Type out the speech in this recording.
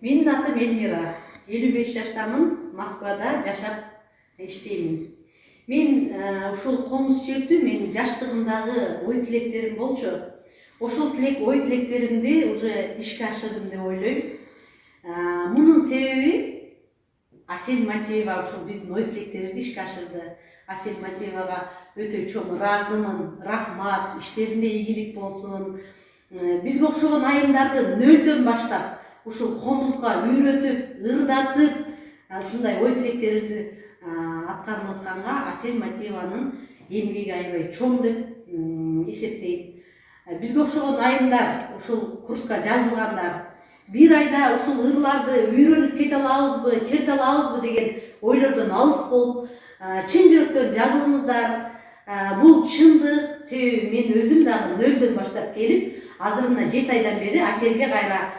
Менин атым Элмира. 55 жаштамын, Москвада жашап иштеймин. Мен ушул комуз чертүү менин жаштыгымдагы ой тилектерим болчу. Ошол ой тилектеримди уже ишке ашырдым деп ойлойм. Мунун себеби Асель Матеева ушул биздин ой тилектерибизди ишке ашырды. Асель Матеевага өтө чоң ыраазымын. Рахмат, иштеринде ийгилик болсун. Бизге окшогон айымдарды нөлдөн баштап ушул комузга үйрөтүп, ырдатып, ушундай ой тилектерибизди аткарылатканга Асель Матееванын эмгеги аябай чоң деп эсептейм. Бизге окшогон айымдар, ушул курска жазылгандар, бир айда ушул ырларды үйрөнүп кете алабызбы, черте алабызбы деген ойлордон алыс болуп, чын жүрөктөн жазылыңыздар. Бул чындык, себеби мен өзүм дагы нөлдөн баштап келип, азыр мына 7 айдан бери Аселге кайра